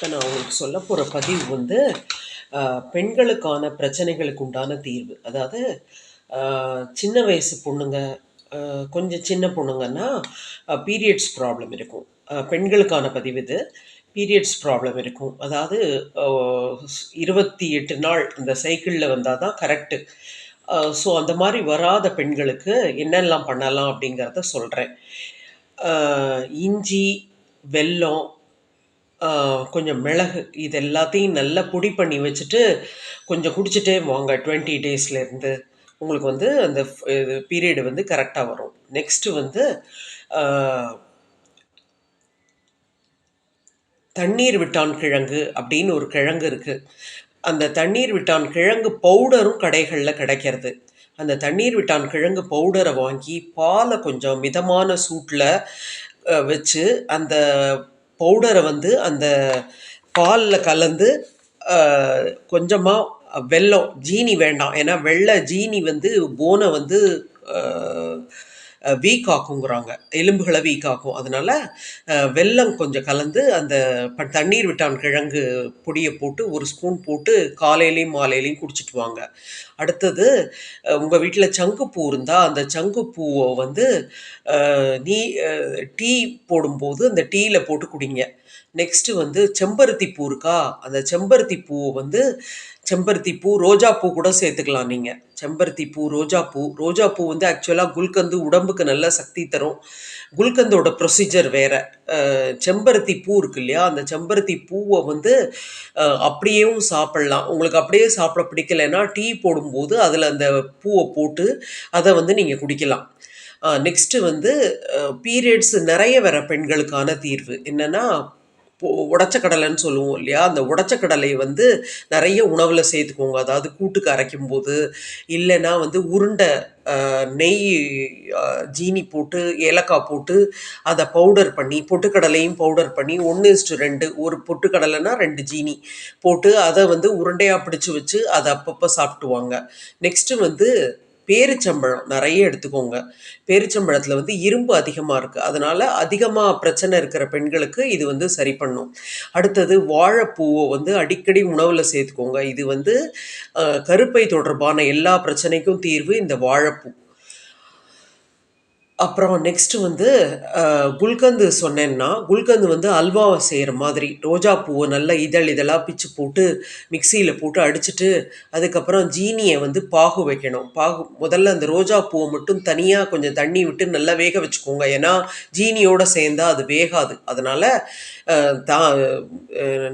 இப்போ நான் உங்களுக்கு சொல்ல போகிற பதிவு வந்து பெண்களுக்கான பிரச்சனைகளுக்கு உண்டான தீர்வு. அதாவது சின்ன வயசு பொண்ணுங்க, கொஞ்சம் சின்ன பொண்ணுங்கன்னா பீரியட்ஸ் ப்ராப்ளம் இருக்கும். பெண்களுக்கான பதிவு இது. பீரியட்ஸ் ப்ராப்ளம் இருக்கும். அதாவது 28 நாள் இந்த சைக்கிளில் வந்தால் தான் கரெக்டு. ஸோ அந்த மாதிரி வராத பெண்களுக்கு என்னெல்லாம் பண்ணலாம் அப்படிங்கிறத சொல்கிறேன். இஞ்சி, வெல்லம், கொஞ்சம் மிளகு இது எல்லாத்தையும் நல்லா பொடி பண்ணி வச்சுட்டு கொஞ்சம் குடிச்சிட்டே வாங்க 20 டேஸ்லேருந்து. உங்களுக்கு வந்து அந்த இது பீரியடு வந்து கரெக்டாக வரும். நெக்ஸ்ட்டு வந்து தண்ணீர் விட்டான் கிழங்கு அப்படின்னு ஒரு கிழங்கு இருக்குது. அந்த தண்ணீர் விட்டான் கிழங்கு பவுடரும் கடைகளில் கிடைக்கிறது. அந்த தண்ணீர் விட்டான் கிழங்கு பவுடரை வாங்கி பாலை கொஞ்சம் மிதமான சூட்டில் வச்சு அந்த பவுடரை வந்து அந்த பாலில் கலந்து கொஞ்சமாக வெல்லம், ஜீனி வேண்டாம், ஏன்னா வெள்ளை ஜீனி வந்து போனை வந்து வீக் ஆக்குங்கிறாங்க, எலும்புகளை வீக் ஆக்கும். அதனால் வெல்லம் கொஞ்சம் கலந்து அந்த தண்ணீர் விட்டான் கிழங்கு பொடியை போட்டு ஒரு ஸ்பூன் போட்டு காலையிலையும் மாலையிலையும் குடிச்சிட்டு வாங்க. அடுத்தது உங்கள் வீட்டில் சங்குப்பூ இருந்தால் அந்த சங்குப்பூவை வந்து நீ டீ போடும்போது அந்த டீயில் போட்டு குடிங்க. நெக்ஸ்ட்டு வந்து செம்பருத்தி பூ இருக்கா, அந்த செம்பருத்தி பூவை வந்து செம்பருத்தி பூ, ரோஜா பூ கூட சேர்த்துக்கலாம் நீங்கள். செம்பருத்தி பூ, ரோஜா பூ வந்து ஆக்சுவலாக குல்கந்து உடம்புக்கு நல்ல சக்தி தரும். குல்கந்தோட ப்ரொசீஜர் வேறு. செம்பருத்தி பூ இருக்கு இல்லையா, அந்த செம்பருத்தி பூவை வந்து அப்படியேவும் சாப்பிட்லாம். உங்களுக்கு அப்படியே சாப்பிட பிடிக்கலைன்னா டீ போடும்போது அதில் அந்த பூவை போட்டு அதை வந்து நீங்கள் குடிக்கலாம். நெக்ஸ்ட்டு வந்து பீரியட்ஸ் நிறைய வர பெண்களுக்கான தீர்வு என்னென்னா, உடச்ச கடலைன்னு சொல்லுவோம் இல்லையா, அந்த உடச்ச கடலையை வந்து நிறைய உணவில் சேர்த்துக்கோங்க. அதாவது கூட்டுக்கு அரைக்கும் போது, இல்லைன்னா வந்து உருண்டை நெய், ஜீனி போட்டு ஏலக்காய் போட்டு அதை பவுடர் பண்ணி, பொட்டுக்கடலையும் பவுடர் பண்ணி 1:2, ஒரு பொட்டுக்கடலைனா 2 ஜீனி போட்டு அதை வந்து உருண்டையாக பிடிச்சி வச்சு அதை அப்பப்போ சாப்பிட்டுவாங்க. நெக்ஸ்ட்டு வந்து பேரிச்சம்பழம் நிறைய எடுத்துக்கோங்க. பேரிச்சம்பழத்தில் வந்து இரும்பு அதிகமாக இருக்குது. அதனால் அதிகமாக பிரச்சனை இருக்கிற பெண்களுக்கு இது வந்து சரி பண்ணும். அடுத்தது வாழைப்பூவை வந்து அடிக்கடி உணவில் சேர்த்துக்கோங்க. இது வந்து கருப்பை தொடர்பான எல்லா பிரச்சனைக்கும் தீர்வு இந்த வாழைப்பூ. அப்புறம் நெக்ஸ்ட்டு வந்து குல்கந்து சொன்னேன்னா, குல்கந்து வந்து அல்வா செய்கிற மாதிரி ரோஜா பூவை நல்லா இதழாக பிச்சு போட்டு மிக்சியில் போட்டு அடிச்சுட்டு அதுக்கப்புறம் ஜீனியை வந்து பாகு வைக்கணும். முதல்ல அந்த ரோஜா பூவை மட்டும் தனியாக கொஞ்சம் தண்ணி விட்டு நல்லா வேக வச்சுக்கோங்க. ஏன்னா ஜீனியோடு சேர்ந்தால் அது வேகாது. அதனால்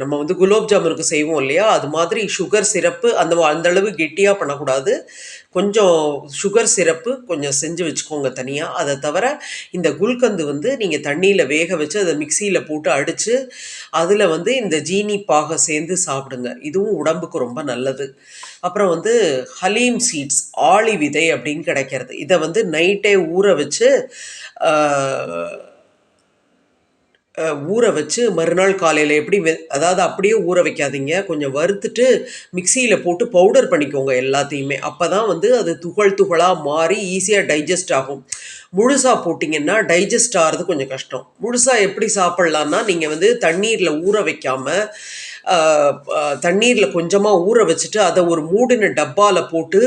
நம்ம வந்து குலோப் ஜாமுனுக்கு செய்வோம் இல்லையா, அது மாதிரி சுகர் சிரப்பு அந்தளவு கெட்டியாக பண்ணக்கூடாது. கொஞ்சம் சுகர் சிரப்பு கொஞ்சம் செஞ்சு வச்சுக்கோங்க தனியாக. அதை தவிர இந்த குல்கந்து வந்து நீங்கள் தண்ணியில் வேக வச்சு அதை மிக்சியில் போட்டு அடித்து அதில் வந்து இந்த ஜீனி பாகை சேர்ந்து சாப்பிடுங்க. இதுவும் உடம்புக்கு ரொம்ப நல்லது. அப்புறம் வந்து ஹலீம் சீட்ஸ், ஆளி விதை அப்படின்னு கிடைக்கிறது. இதை வந்து நைட்டே ஊற வச்சு மறுநாள் காலையில் எப்படி அதாவது அப்படியே ஊற வைக்காதீங்க, கொஞ்சம் வறுத்துட்டு மிக்சியில் போட்டு பவுடர் பண்ணிக்கோங்க எல்லாத்தையுமே. அப்போ தான் வந்து அது துகளாக மாறி ஈஸியாக டைஜஸ்ட் ஆகும். முழுசாக போட்டிங்கன்னா டைஜஸ்ட் ஆகிறது கொஞ்சம் கஷ்டம். முழுசாக எப்படி சாப்பிட்லான்னா, நீங்கள் வந்து தண்ணீரில் ஊற வைக்காமல் தண்ணீரில் கொஞ்சமாக ஊற வச்சுட்டு அதை ஒரு மூடின டப்பாவில் போட்டு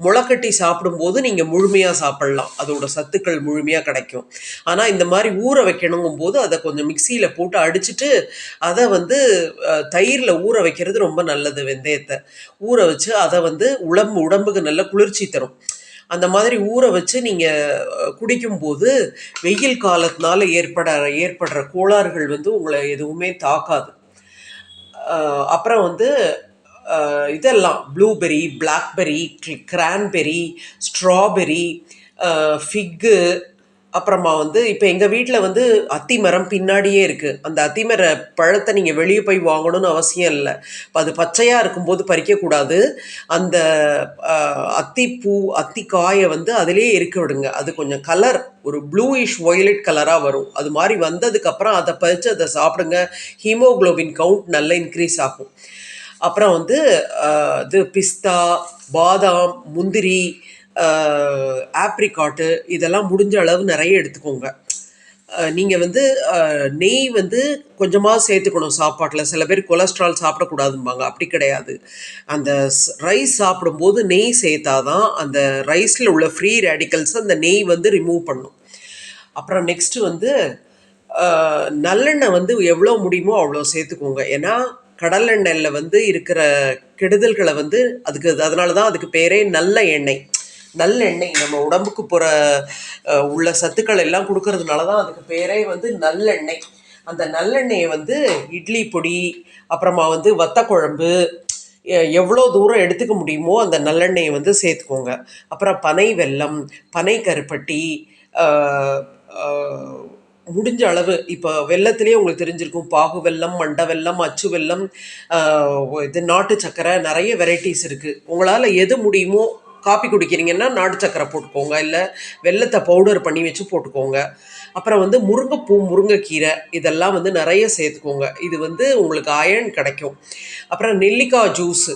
முளைக்கட்டி சாப்பிடும்போது நீங்கள் முழுமையாக சாப்பிட்லாம். அதோட சத்துக்கள் முழுமையாக கிடைக்கும். ஆனால் இந்த மாதிரி ஊற வைக்கணுங்கும் போது அதை கொஞ்சம் மிக்சியில் போட்டு அடிச்சுட்டு அதை வந்து தயிரில் ஊற வைக்கிறது ரொம்ப நல்லது. வெந்தயத்தை ஊற வச்சு அதை வந்து உடம்புக்கு நல்ல குளிர்ச்சி தரும். அந்த மாதிரி ஊற வச்சு நீங்கள் குடிக்கும்போது வெயில் காலத்தினால ஏற்படுற கோளாறுகள் வந்து உங்களை எதுவுமே தாக்காது. அப்புறம் வந்து இதெல்லாம் ப்ளூபெர்ரி, பிளாக்பெர்ரி, கிரான்பெர்ரி, ஸ்ட்ராபெர்ரி, ஃபிக்கு, அப்புறமா வந்து இப்போ எங்கள் வீட்டில் வந்து அத்தி மரம் பின்னாடியே இருக்குது. அந்த அத்திமர பழத்தை நீங்கள் வெளியே போய் வாங்கணும்னு அவசியம் இல்லை. இப்போ அது பச்சையாக இருக்கும்போது பறிக்கக்கூடாது. அந்த அத்திக்காயை வந்து அதிலே இருக்க விடுங்க. அது கொஞ்சம் கலர் ஒரு ப்ளூயிஷ் வொய்லட் கலராக வரும். அது மாதிரி வந்ததுக்கப்புறம் அதை பறித்து அதை சாப்பிடுங்க. ஹீமோக்ளோபின் கவுண்ட் நல்லா இன்க்ரீஸ் ஆகும். அப்புறம் வந்து இது பிஸ்தா, பாதாம், முந்திரி, ஆப்ரிகாட்டு இதெல்லாம் முடிஞ்ச அளவு நிறைய எடுத்துக்கோங்க. நீங்கள் வந்து நெய் வந்து கொஞ்சமாக சேர்த்துக்கணும் சாப்பாட்டில். சில பேர் கொலஸ்ட்ரால் சாப்பிடக்கூடாதும்பாங்க, அப்படி கிடையாது. அந்த ரைஸ் சாப்பிடும்போது நெய் சேர்த்தா தான் அந்த ரைஸில் உள்ள ஃப்ரீ ரேடிக்கல்ஸை அந்த நெய் வந்து ரிமூவ் பண்ணும். அப்புறம் நெக்ஸ்ட்டு வந்து நல்லெண்ணெய் வந்து எவ்வளோ முடியுமோ அவ்வளோ சேர்த்துக்கோங்க. ஏன்னா கடலெண்ணெயில் வந்து இருக்கிற கெடுதல்களை வந்து அதனால தான் அதுக்கு பேரே நல்ல எண்ணெய். நல்லெண்ணெய் நம்ம உடம்புக்கு போகிற உள்ள சத்துக்கள் எல்லாம் கொடுக்கறதுனால தான் அதுக்கு பேரே வந்து நல்லெண்ணெய். அந்த நல்லெண்ணெயை வந்து இட்லி பொடி, அப்புறமா வந்து வத்த குழம்பு, எவ்வளோ தூரம் எடுத்துக்க முடியுமோ அந்த நல்லெண்ணெயை வந்து சேர்த்துக்கோங்க. அப்புறம் பனை வெல்லம், பனை கருப்பட்டி, முடிஞ்ச அளவு இப்போ வெல்லத்திலே உங்களுக்கு தெரிஞ்சிருக்கும், பாகு வெல்லம், மண்ட வெல்லம், அச்சு வெல்லம், இது நாட்டு சக்கரை, நிறைய வெரைட்டிஸ் இருக்குது. உங்களால் எது முடியுமோ, காப்பி குடிக்கிறீங்கன்னா நாட்டு சக்கரை போட்டுக்கோங்க, இல்லை வெல்லத்தை பவுடர் பண்ணி வச்சு போட்டுக்கோங்க. அப்புறம் வந்து முருங்கைப்பூ, முருங்கைக்கீரை இதெல்லாம் வந்து நிறைய சேர்த்துக்கோங்க. இது வந்து உங்களுக்கு அயர்ன் கிடைக்கும். அப்புறம் நெல்லிக்காய் ஜூஸு,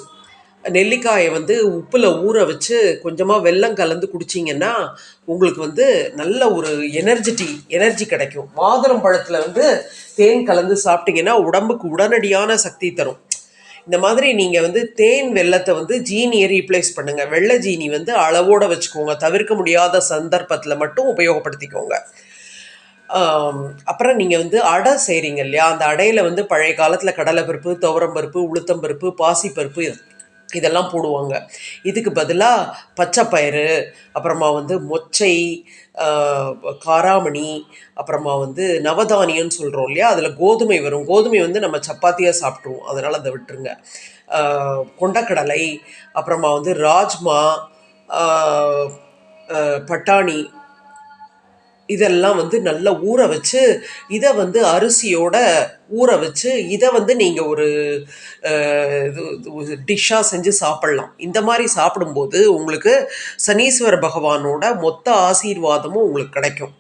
நெல்லிக்காயை வந்து உப்பில் ஊற வச்சு கொஞ்சமாக வெல்லம் கலந்து குடிச்சிங்கன்னா உங்களுக்கு வந்து நல்ல ஒரு எனர்ஜி கிடைக்கும். மாதுளம் பழத்தில் வந்து தேன் கலந்து சாப்பிட்டிங்கன்னா உடம்புக்கு உடனடியான சக்தி தரும். இந்த மாதிரி நீங்கள் வந்து தேன் வெல்லத்தை வந்து ஜீனியை ரீப்ளேஸ் பண்ணுங்கள். வெள்ளை ஜீனி வந்து அளவோடு வச்சுக்கோங்க, தவிர்க்க முடியாத சந்தர்ப்பத்தில் மட்டும் உபயோகப்படுத்திக்கோங்க. அப்புறம் நீங்கள் வந்து அடை செய்கிறீங்க இல்லையா, அந்த அடையில் வந்து பழைய காலத்தில் கடலைப்பருப்பு, துவரம்பருப்பு, உளுத்தம்பருப்பு, பாசிப்பருப்பு இதெல்லாம் போடுவாங்க. இதுக்கு பதிலாக பச்சைப்பயிறு, அப்புறமா வந்து மொச்சை, காராமணி, அப்புறமா வந்து நவதானியம்னு சொல்கிறோம் இல்லையா, அதில் கோதுமை வரும். கோதுமை வந்து நம்ம சப்பாத்தியாக சாப்பிட்ருவோம், அதனால் அதை விட்டுருங்க. கொண்டக்கடலை, அப்புறமா வந்து ராஜ்மா, பட்டாணி, இதெல்லாம் வந்து நல்லா ஊற வச்சு, இதை வந்து அரிசியோட ஊற வச்சு இதை வந்து நீங்கள் ஒரு டிஷ்ஷாக செஞ்சு சாப்பிட்லாம். இந்த மாதிரி சாப்பிடும்போது உங்களுக்கு சனீஸ்வர பகவானோட மொத்த ஆசீர்வாதமும் உங்களுக்கு கிடைக்கும்.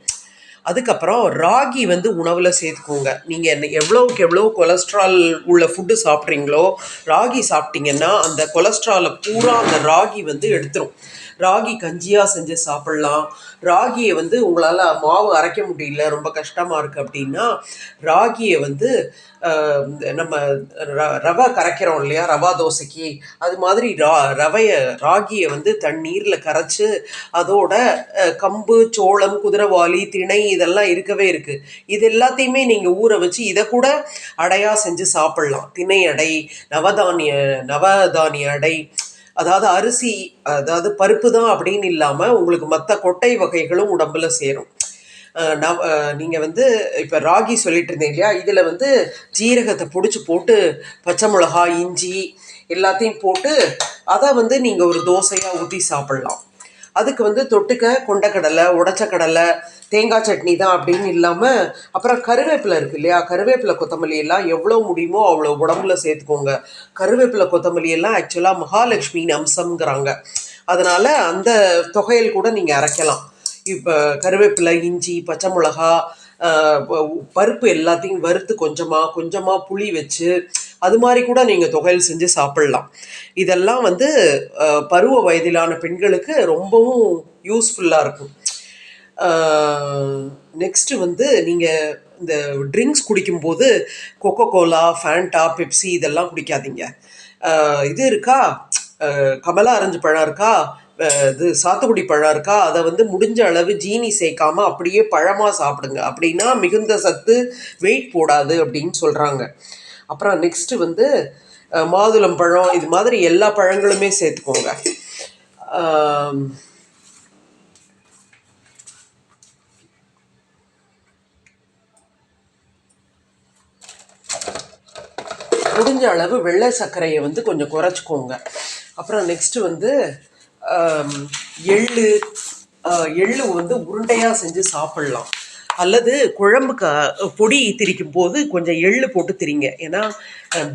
அதுக்கப்புறம் ராகி வந்து உணவில் சேர்த்துக்கோங்க. நீங்கள் எவ்வளோக்கு எவ்வளோ கொலஸ்ட்ரால் உள்ள ஃபுட்டு சாப்பிட்றீங்களோ, ராகி சாப்பிட்டீங்கன்னா அந்த கொலஸ்ட்ராலை பூரா அந்த ராகி வந்து எடுத்துரும். ராகி கஞ்சியாக செஞ்சு சாப்பிட்லாம். ராகியை வந்து உங்களால் மாவு அரைக்க முடியல, ரொம்ப கஷ்டமாக இருக்குது அப்படின்னா, ராகியை வந்து நம்ம ரவை கரைக்கிறோம் இல்லையா, ரவா தோசைக்கு, அது மாதிரி ராகியை வந்து தண்ணீரில் கரைச்சி அதோட கம்பு, சோளம், குதிரைவாலி, திணை இதெல்லாம் இருக்கவே இருக்குது. இது எல்லாத்தையுமே நீங்கள் ஊற வச்சு இதை கூட அடையாக செஞ்சு சாப்பிட்லாம். திணை அடை, நவதானிய அடை, அதாவது அரிசி, அதாவது பருப்பு தான் அப்படின்னு இல்லாமல் உங்களுக்கு மற்ற கொட்டை வகைகளும் உடம்புல சேரும். நீங்கள் வந்து இப்போ ராகி சொல்லிட்டு இருந்தீங்க இல்லையா, இதில் வந்து ஜீரகத்தை பிடிச்சி போட்டு பச்சை மிளகா, இஞ்சி எல்லாத்தையும் போட்டு அதை வந்து நீங்கள் ஒரு தோசையாக ஊற்றி சாப்பிட்லாம். அதுக்கு வந்து தொட்டுக்க கொண்டக்கடலை, உடைச்ச கடலை, தேங்காய் சட்னி தான் அப்படின்னு இல்லாமல், அப்புறம் கருவேப்பிலை இருக்குது இல்லையா, கருவேப்பிலை கொத்தமல்லி எல்லாம் எவ்வளோ முடியுமோ அவ்வளோ உடம்புல சேர்த்துக்கோங்க. கருவேப்பிலை கொத்தமல்லி எல்லாம் ஆக்சுவலாக மகாலட்சுமியின் அம்சம்ங்கிறாங்க. அதனால் அந்த தொகையில் கூட நீங்கள் அரைக்கலாம். இப்போ கருவேப்பிலை, இஞ்சி, பச்சை மிளகா, பருப்பு எல்லாத்தையும் வறுத்து கொஞ்சமாக புளி வச்சு அது மாதிரி கூட நீங்கள் தொகையில் செஞ்சு சாப்பிட்லாம். இதெல்லாம் வந்து பருவ வயதிலான பெண்களுக்கு ரொம்பவும் யூஸ்ஃபுல்லாக இருக்கும். நெக்ஸ்ட்டு வந்து நீங்கள் இந்த ட்ரிங்க்ஸ் குடிக்கும்போது கொக்கோ கோலா, ஃபேண்டா, பெப்சி இதெல்லாம் குடிக்காதீங்க. இது இருக்கா, கமலா ஆரஞ்சு பழம் இருக்கா, இது சாத்துக்குடி பழம் இருக்கா, அதை வந்து முடிஞ்ச அளவு ஜீனி சேர்க்காம அப்படியே பழமாக சாப்பிடுங்க. அப்படின்னா மிகுந்த சத்து, வெயிட் போடாது அப்படின்னு சொல்கிறாங்க. அப்புறம் நெக்ஸ்ட்டு வந்து மாதுளம் பழம், இது மாதிரி எல்லா பழங்களுமே சேர்த்துக்கோங்க. முடிஞ்ச அளவு வெள்ளை சர்க்கரையை வந்து கொஞ்சம் குறைச்சிக்கோங்க. அப்புறம் நெக்ஸ்ட்டு வந்து எள்ளு வந்து உருண்டையாக செஞ்சு சாப்பிட்லாம். அல்லது குழம்புக்கு பொடி திரிக்கும் போது கொஞ்சம் எள்ளு போட்டு திரிங்க. ஏன்னா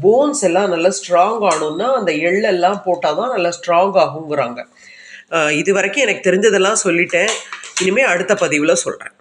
போன்ஸ் எல்லாம் நல்லா ஸ்ட்ராங் ஆகணும்னா அந்த எள்ளெல்லாம் போட்டால் தான் நல்லா ஸ்ட்ராங் ஆகுங்கிறாங்க. இது வரைக்கும் எனக்கு தெரிஞ்சதெல்லாம் சொல்லிட்டேன். இனிமேல் அடுத்த பதிவில் சொல்கிறேன்.